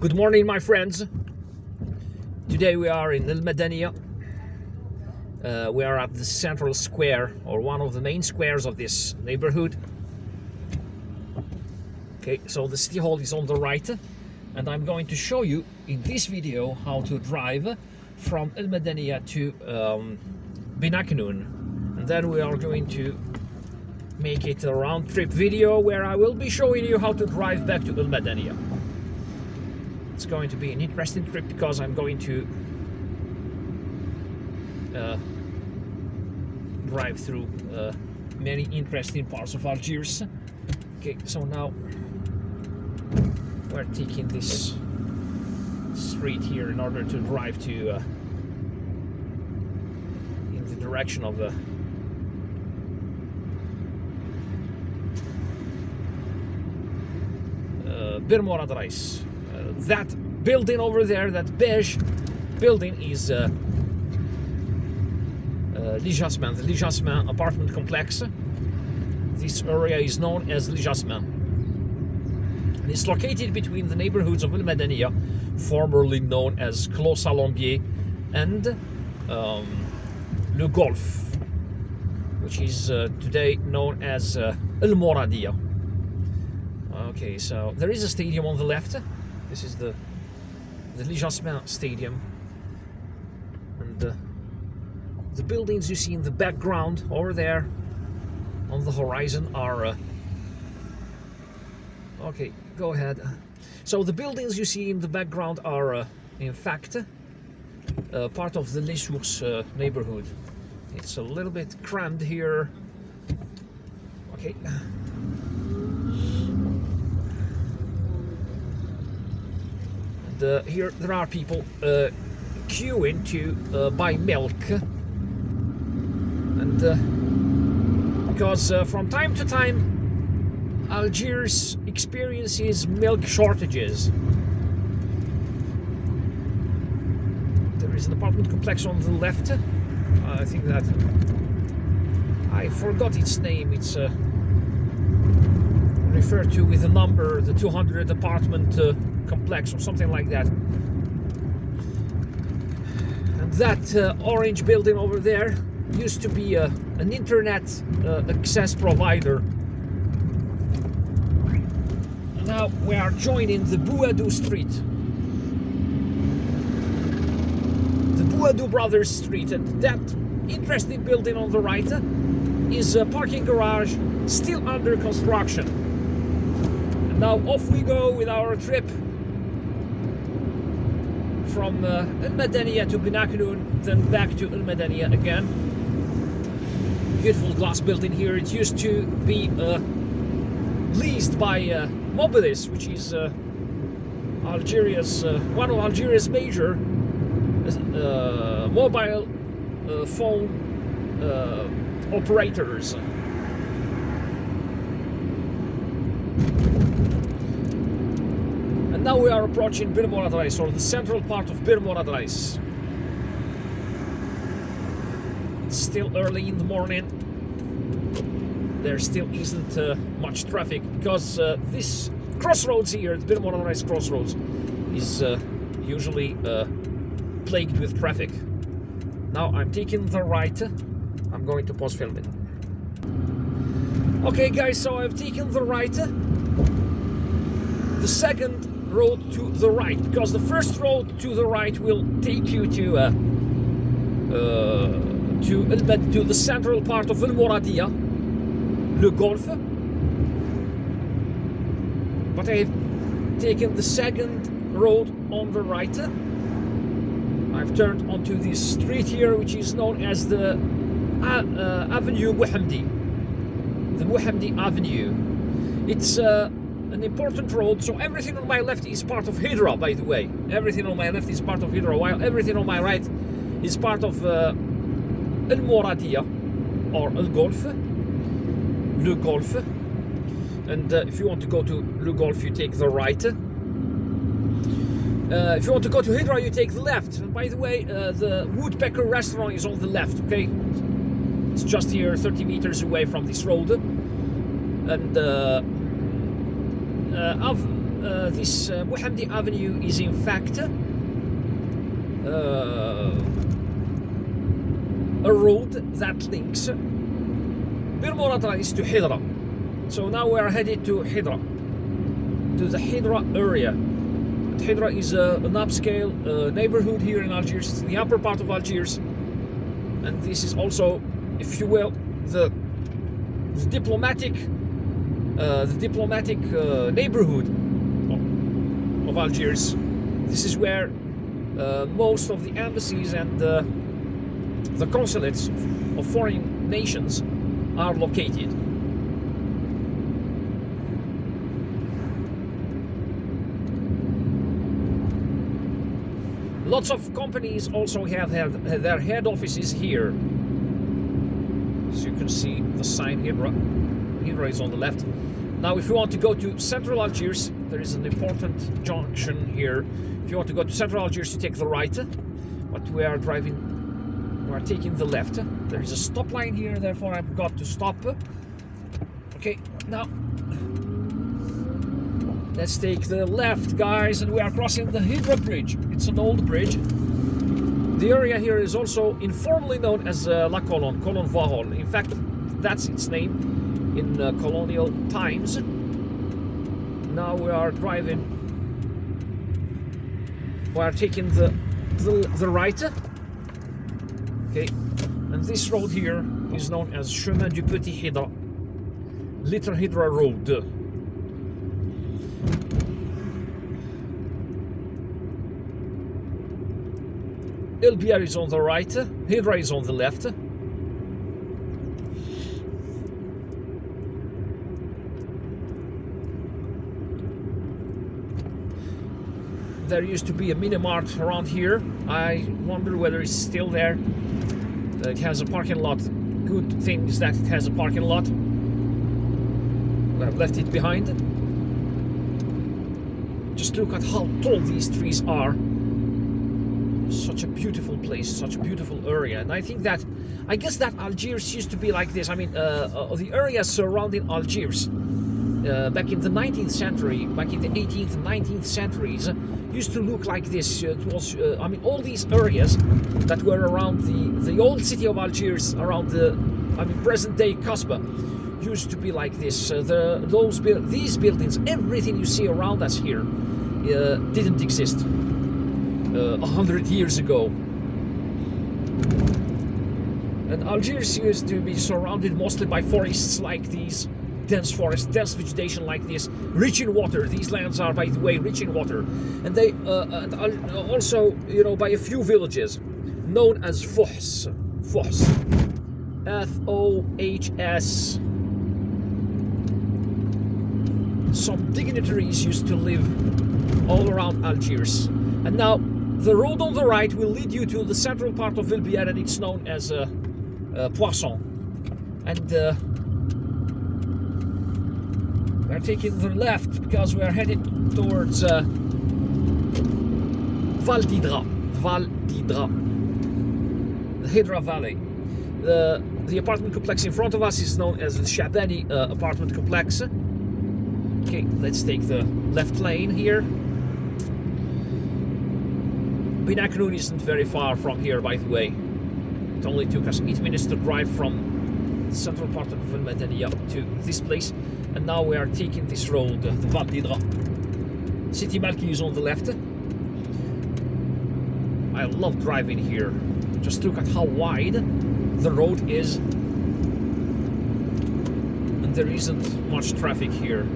Good morning, my friends. Today we are in Madania. We are at the central square, or one of the main squares of this neighborhood. Okay, so the city hall is on the right, and I'm going to show you in this video how to drive from Madania to Ben Aknoun, and then we are going to make it a round trip video where I will be showing you how to drive back to Madania. It's going to be an interesting trip because I'm going to drive through many interesting parts of Algiers. Okay, so now we're taking this street here in order to drive to in the direction of Boulevard. That building over there, that beige building, is the Jasmine apartment complex. This area is known as Jasmine. And it's located between the neighborhoods of Madania, formerly known as Clos Salembier, and Le Golf, which is today known as Martyr. Okay, so there is a stadium on the left. This is the Jasmine Stadium, and the buildings you see in the background over there on the horizon are okay, go ahead. So the buildings you see in the background are in fact part of the Les Sources neighborhood. It's a little bit crammed here. Okay. Here there are people queuing to buy milk, and because from time to time Algiers experiences milk shortages. There is an apartment complex on the left. I think that I forgot its name. It's referred to with a number, the 200 apartment complex or something like that. And that orange building over there used to be an internet access provider. And now we are joining the Boulevard Street, the Boulevard Brothers Street, and that interesting building on the right is a parking garage still under construction. And now off we go with our trip from Madania to Ben Aknoun, then back to Madania again. Beautiful glass building here. It used to be leased by Martyrs, which is Algeria's one of Algeria's major mobile phone operators. Now we are approaching Boulevard, or the central part of Boulevard. It's still early in the morning. There still isn't much traffic because this crossroads here, the Boulevard crossroads, is usually plagued with traffic. Now I'm taking the right. I'm going to pause filming. Okay, guys, so I've taken the right. The second road to the right, because the first road to the right will take you to the central part of Martyr, Le Golf. But I have taken the second road on the right. I've turned onto this street here, which is known as the Avenue Mohamdi, the Mohamdi Avenue. It's an important road, so everything on my left is part of Hydra, by the way. Everything on my left is part of Hydra, while everything on my right is part of Martyr, or Le Golf. And if you want to go to Le Golf, you take the right. If you want to go to Hydra, you take the left. And by the way, the Woodpecker restaurant is on the left, okay? It's just here, 30 meters away from this road. And this Mohamdi Avenue is in fact a road that links Bir Moratralis to Hydra. So now we are headed to Hydra, to the Hydra area. Hydra is an upscale neighborhood here in Algiers. It's in the upper part of Algiers, and this is also, if you will, the diplomatic neighborhood of Algiers. This is where most of the embassies and the consulates of foreign nations are located. Lots of companies also have their head offices here. As you can see, the sign Hydra is on the left. Now, if you want to go to central Algiers, there is an important junction here. If you want to go to central Algiers, you take the right, but we are taking the left. There is a stop line here, therefore I've got to stop. Okay, now let's take the left, guys, and we are crossing the Hydra Bridge. It's an old bridge. The area here is also informally known as La Colonne Vahol. In fact, that's its name in colonial times. Now we are driving. We are taking the right. Okay, and this road here is known as Chemin du Petit Hydra, Little Hydra Road. Algiers is on the right, Hydra is on the left. There used to be a mini mart around here. I wonder whether it's still there. It has a parking lot. Good thing is that it has a parking lot. I've left it behind. Just look at how tall these trees are. Such a beautiful place, such a beautiful area. And I guess that Algiers used to be like this. I mean, the areas surrounding Algiers back in the 19th century, back in the 18th and 19th centuries, used to look like this. It was, I mean, all these areas that were around the old city of Algiers, around the, I mean, present-day Kasbah, used to be like this. These buildings, everything you see around us here, didn't exist 100 years ago. And Algiers used to be surrounded mostly by forests like these, dense forest, dense vegetation like this, rich in water. These lands are, by the way, rich in water, and they also, you know, by a few villages known as Fohs, F-O-H-S. Some dignitaries used to live all around Algiers, and now the road on the right will lead you to the central part of Vilbière, and it's known as Poisson. And we're taking the left because we are headed towards Val d'Hydra, the Hydra Valley. The apartment complex in front of us is known as the Shabani apartment complex. Okay, let's take the left lane here. Ben Aknoun isn't very far from here, by the way. It only took us 8 minutes to drive from the central part of Madania to this place, and now we are taking this road, the Val d'Hydra. City Malki is on the left. I love driving here. Just look at how wide the road is, and there isn't much traffic here.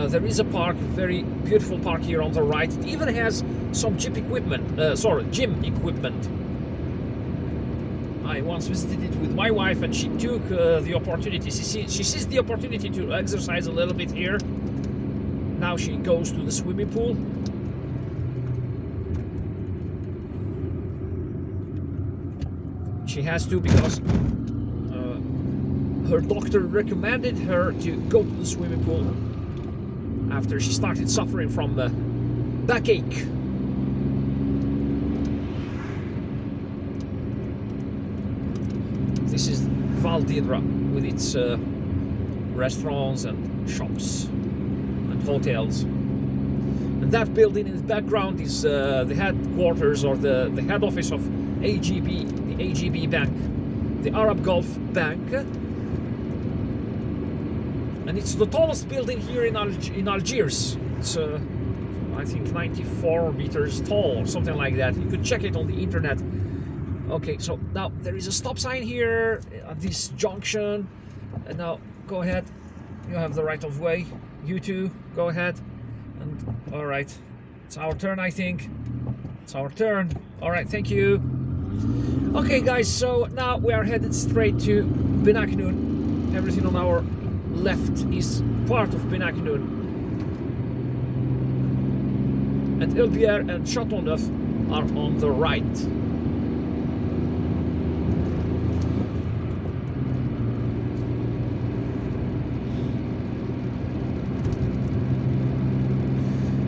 There is a park, very beautiful park here on the right. It even has some gym equipment. I once visited it with my wife, and she took the opportunity. She sees the opportunity to exercise a little bit here. Now she goes to the swimming pool. She has to because her doctor recommended her to go to the swimming pool after she started suffering from backache. This is Val d'Hydra with its restaurants and shops and hotels. And that building in the background is the headquarters or the head office of AGB, the AGB Bank, the Arab Gulf Bank. And it's the tallest building here in Algiers. It's I think 94 meters tall or something like that. You could check it on the internet. Okay, so now there is a stop sign here at this junction. And now go ahead. You have the right of way. You too, go ahead. And all right, it's our turn, I think. It's our turn. All right, thank you. Okay, guys, so now we are headed straight to Ben Aknoun. Everything on our left is part of Ben Aknoun. And Salembier and Chateauneuf are on the right.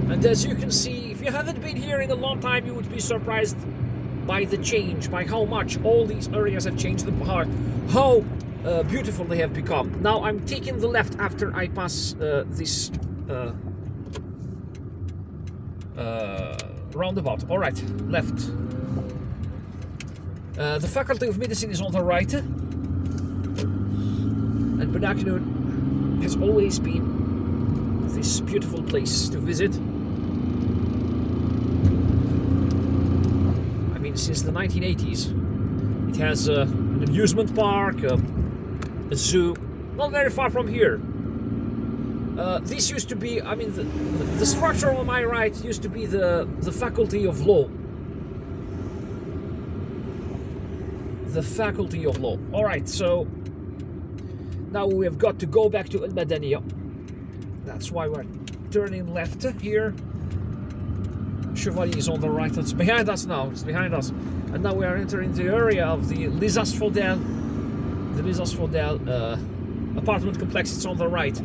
And as you can see, if you haven't been here in a long time, you would be surprised by the change, by how much all these areas have changed, how beautiful they have become. Now I'm taking the left after I pass this roundabout. All right, left. The Faculty of Medicine is on the right, and Ben Aknoun has always been this beautiful place to visit. I mean, since the 1980s. It has an amusement park, a zoo, not very far from here. This used to be, I mean, the structure on my right used to be the Faculty of Law. The Faculty of Law. All right, so now we have got to go back to Madania. That's why we're turning left here. Chevalier is on the right. It's behind us now. It's behind us. And now we are entering the area of the Les Asphodel. The Les Asphodel apartment complex. It's on the right.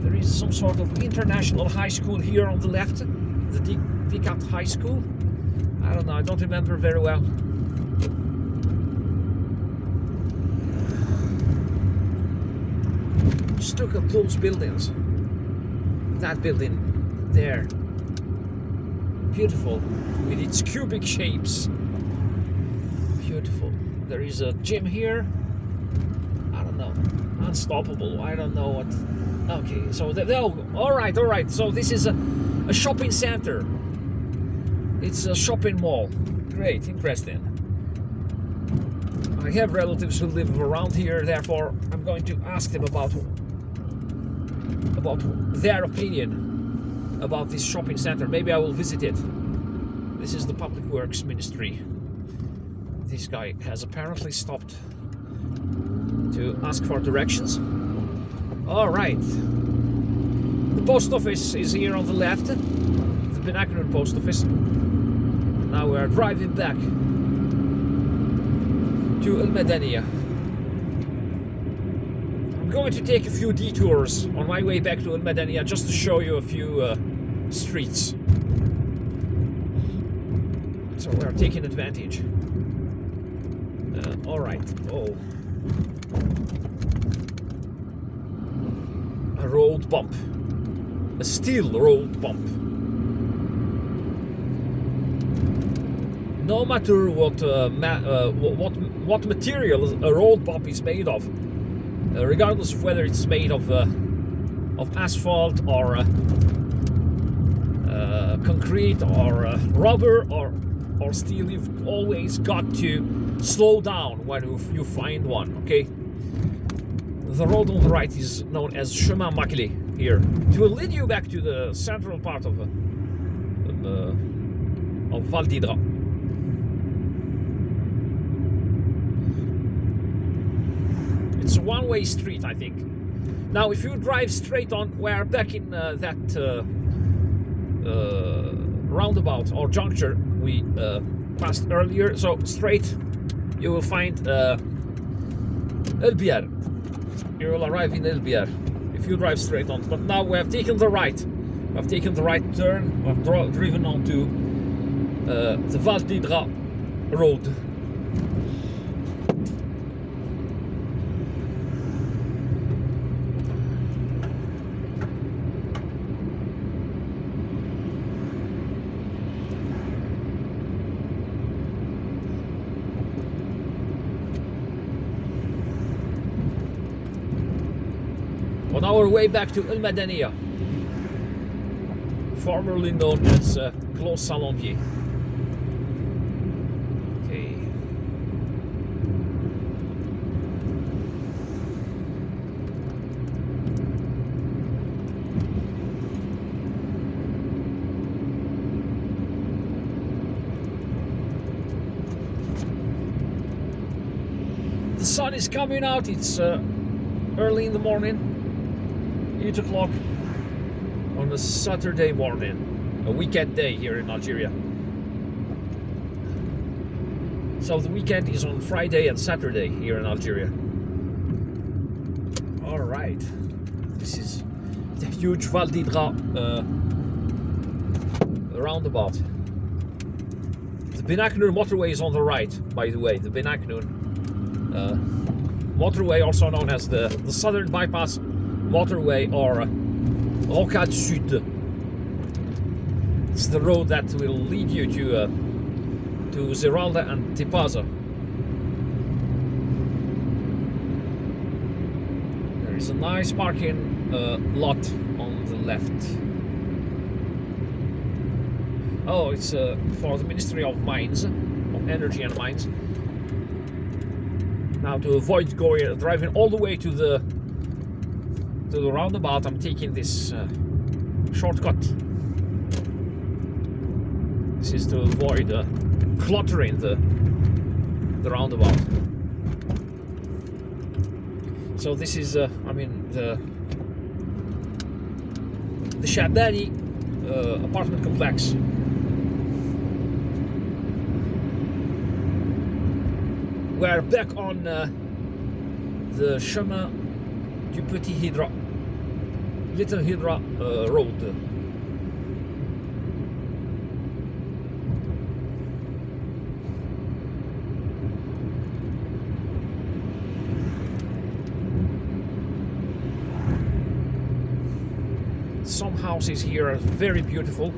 There is some sort of international high school here on the left. The Decat High School. I don't know. I don't remember very well. Just look at those buildings. That building there. Beautiful. With its cubic shapes. Beautiful. There is a gym here. I don't know. Unstoppable. I don't know what. Okay, so all right. So this is a shopping center. It's a shopping mall. Great, interesting. I have relatives who live around here, therefore I'm going to ask them about their opinion about this shopping center. Maybe I will visit it. This is the Public Works Ministry. This guy has apparently stopped to ask for directions. All right. The post office is here on the left. The Ben Aknoun post office. Now we are driving back to Madania. I'm going to take a few detours on my way back to Madania just to show you a few streets. So we are taking advantage. All right. Oh. A road bump. A steel road bump. No matter what material a road bump is made of, regardless of whether it's made of asphalt or concrete or rubber or steel, you've always got to slow down when you find one. Okay. The road on the right is known as Chemin Maclé here. It will lead you back to the central part of Val d'Hydra. It's a one-way street, I think. Now, if you drive straight on, we're back in that roundabout or juncture we passed earlier. So straight, you will find Salembier. You will arrive in Salembier if you drive straight on. But now we have taken the right. We have taken the right turn. We have driven onto the Val d'Hydra road. On our way back to Madania, formerly known as Clos Salembier. Okay. The sun is coming out. It's early in the morning, 8 o'clock on a Saturday morning, a weekend day here in Algeria. So the weekend is on Friday and Saturday here in Algeria. All right, this is the huge Val d'Hydra roundabout. The Ben Aknoun motorway is on the right, by the way. The Ben Aknoun motorway, also known as the Southern Bypass motorway, or Rocade Sud. It's the road that will lead you to Zeralda and Tipaza. There is a nice parking lot on the left. Oh, it's for the Ministry of Mines, of Energy and Mines. Now, to avoid driving all the way to the roundabout, I'm taking this shortcut. This is to avoid cluttering the roundabout. So this is, I mean, the Shadani apartment complex. We're back on the chemin du Petit Hydra, Little Hydra road. Some houses here are very beautiful.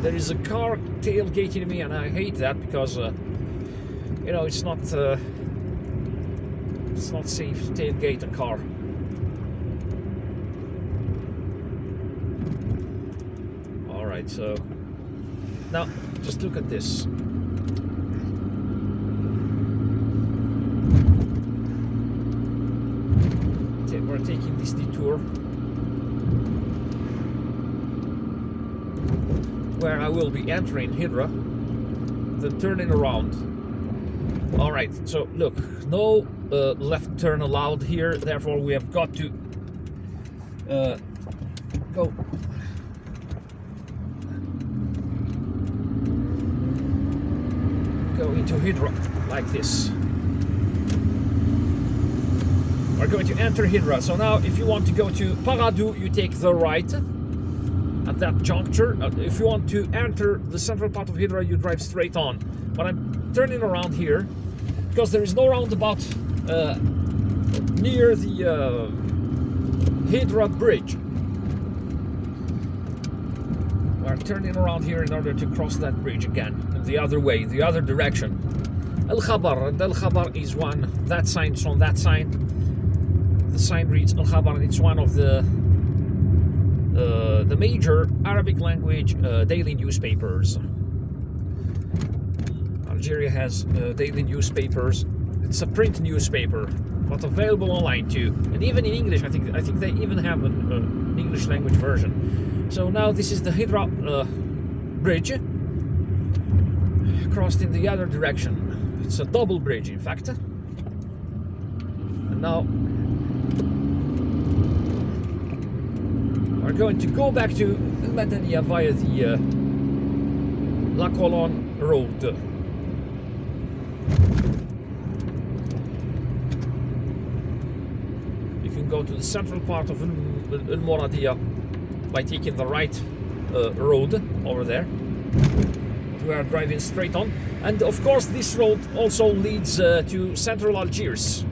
There is a car tailgating me, and I hate that because, you know, it's not safe to tailgate a car. All right, so now just look at this. We're taking this detour, where I will be entering Hydra, then turning around. All right, so look, no left turn allowed here, therefore we have got to go into Hydra like this. We're going to enter Hydra. So now if you want to go to Paradou, you take the right at that juncture. If you want to enter the central part of Hydra, you drive straight on. But I'm turning around here because there is no roundabout near the Hydra bridge. We're turning around here in order to cross that bridge again, the other way, the other direction. Al Khabar, and Al Khabar is one. That sign is on that sign. The sign reads Al Khabar, and it's one of the major Arabic language daily newspapers. Algeria has daily newspapers. It's a print newspaper, but available online too, and even in English. I think they even have an English language version. So now this is the Hydra bridge, crossed in the other direction. It's a double bridge, in fact. And now we're going to go back to Madania via the La Colonne road. You can go to the central part of El Moradia by taking the right road over there. We are driving straight on, and of course this road also leads to central Algiers.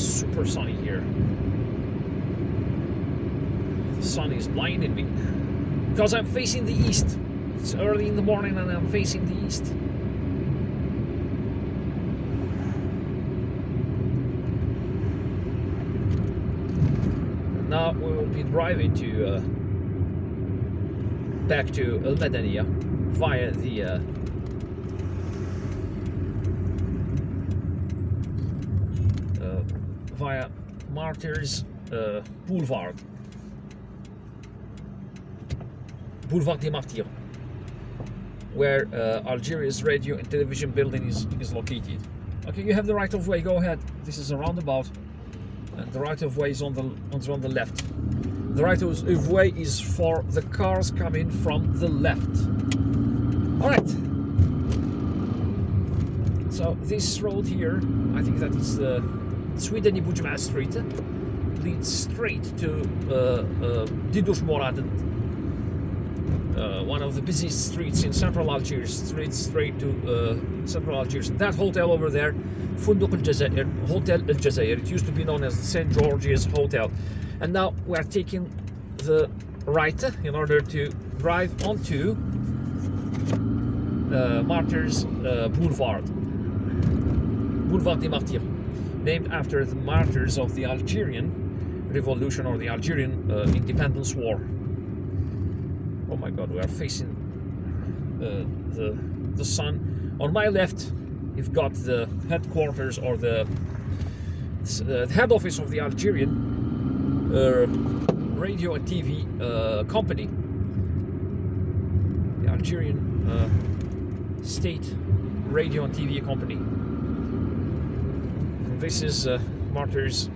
super sunny here. The sun is blinding me because I'm facing the east. It's early in the morning and I'm facing the east. Now we will be driving to back to Madania via the via Martyrs Boulevard. Boulevard des Martyrs, where Algiers radio and television building is located. Okay, you have the right of way, go ahead. This is a roundabout, and the right of way is on the left. The right of way is for the cars coming from the left. Alright. So this road here, I think that is the Sweden Bujma Street, leads straight to Didush Morad, one of the busiest streets in central Algiers, leads straight to central Algiers. That hotel over there, Funduk Al-Jazair, Hotel Al-Jazair, it used to be known as the St. George's Hotel. And now we are taking the right in order to drive onto Martyrs Boulevard. Boulevard des Martyrs, named after the martyrs of the Algerian Revolution or the Algerian Independence War. Oh my God, we are facing the sun. On my left, you've got the headquarters or the head office of the Algerian radio and TV company, the Algerian state radio and TV company. This is Martyrs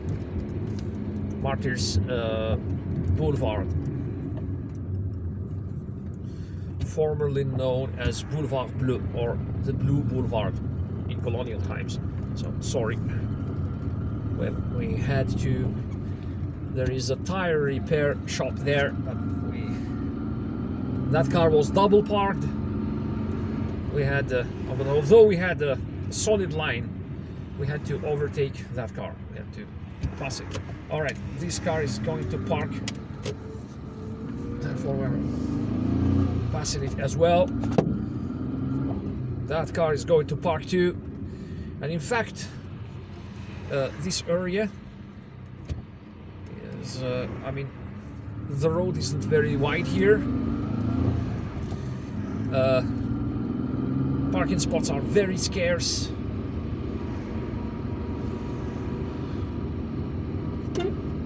Boulevard, formerly known as Boulevard Bleu or the Blue Boulevard in colonial times. So sorry, well, we had to. There is a tire repair shop there, but that car was double parked. We had, although we had a solid line, we had to overtake that car. We had to pass it. All right, this car is going to park. Therefore, we're passing it as well. That car is going to park too. And in fact, this area is, I mean, the road isn't very wide here. Parking spots are very scarce.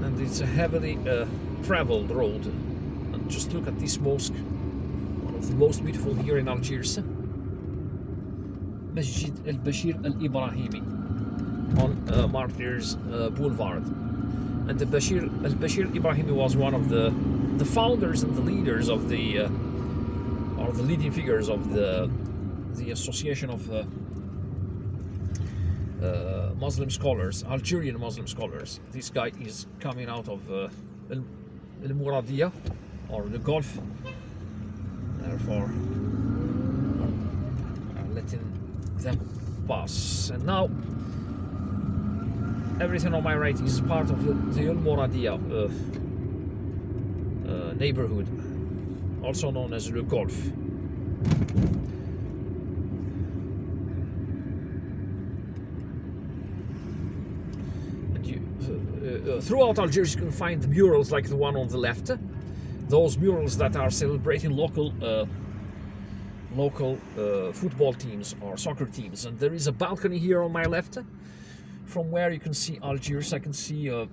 And it's a heavily traveled road. And just look at this mosque, one of the most beautiful here in Algiers. Masjid al-Bashir al-Ibrahimi on Martyrs Boulevard. And the Bashir Ibrahimi was one of the founders and the leaders of the or the leading figures of the association of Muslim scholars, Algerian Muslim scholars. This guy is coming out of Al-Muradia or the Gulf. Therefore, letting them pass. And now everything on my right is part of the Al-Muradia neighborhood, also known as the Gulf. And throughout Algiers you can find murals like the one on the left. Those murals that are celebrating local football teams or soccer teams. And there is a balcony here on my left, from where you can see Algiers. I can see the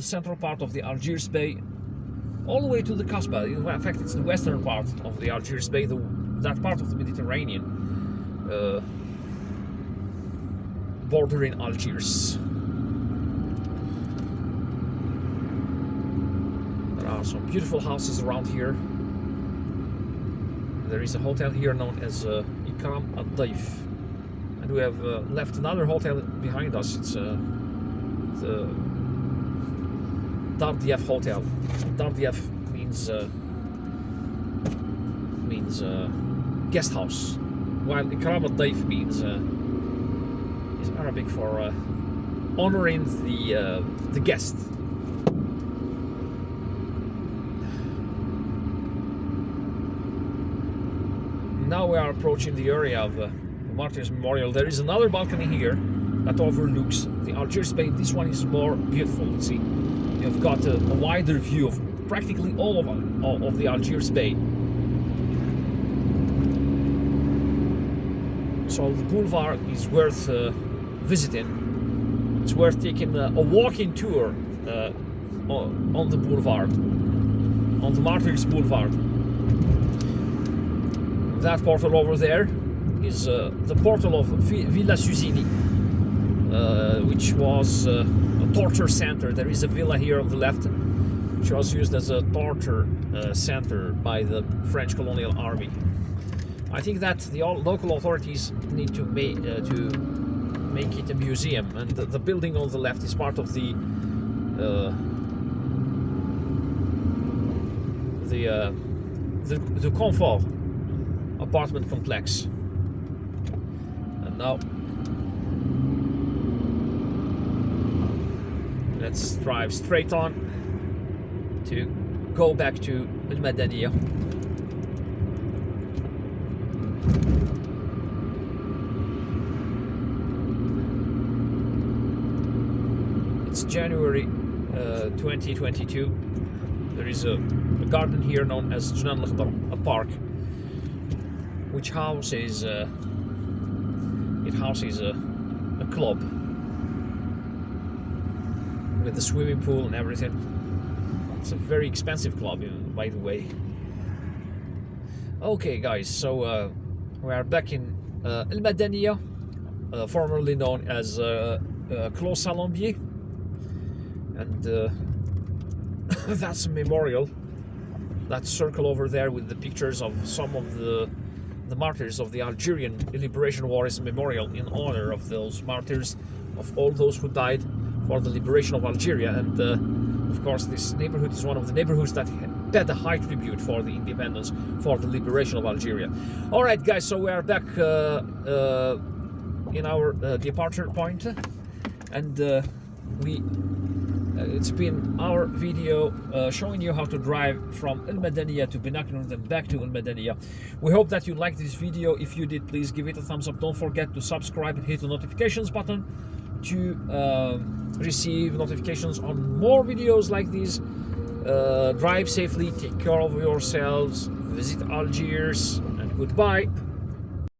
central part of the Algiers Bay, all the way to the Kasbah. In fact, it's the western part of the Algiers Bay, that part of the Mediterranean, bordering Algiers. There are some beautiful houses around here. There is a hotel here known as Ikram Al-Daif. And we have left another hotel behind us. It's the Dardief Hotel. Dardief means guest house, while Ikram Al-Daif means is Arabic for honoring the guest. Now we are approaching the area of the Martyrs Memorial. There is another balcony here that overlooks the Algiers Bay. This one is more beautiful. See, you've got a wider view of practically all of the Algiers Bay. So the Boulevard is worth visiting. It's worth taking a walking tour on the Boulevard, on the Martyrs Boulevard. That portal over there is the portal of Villa Susini, which was a torture center. There is a villa here on the left, which was used as a torture center by the French colonial army. I think that the local authorities need to make it a museum, and the building on the left is part of the Comfort apartment complex. And now let's drive straight on to go back to Madania. It's January 2022. There is a garden here known as Junan Al-Khadar, a park, which houses a club with the swimming pool and everything. It's a very expensive club, by the way. Okay, guys, so we are back in Madania, formerly known as Clos Salembier, and that's a memorial. That circle over there with the pictures of some of the martyrs of the Algerian Liberation War is a memorial in honor of those martyrs, of all those who died for the liberation of Algeria. And of course, this neighborhood is one of the neighborhoods that paid a high tribute for the independence, for the liberation of Algeria. All right, guys, so we are back in our departure point, and it's been our video showing you how to drive from Madania to Ben Aknoun, then back to Madania. We hope that you liked this video. If you did, please give it a thumbs up. Don't forget to subscribe and hit the notifications button to receive notifications on more videos like these. Drive safely, take care of yourselves, visit Algiers, and goodbye.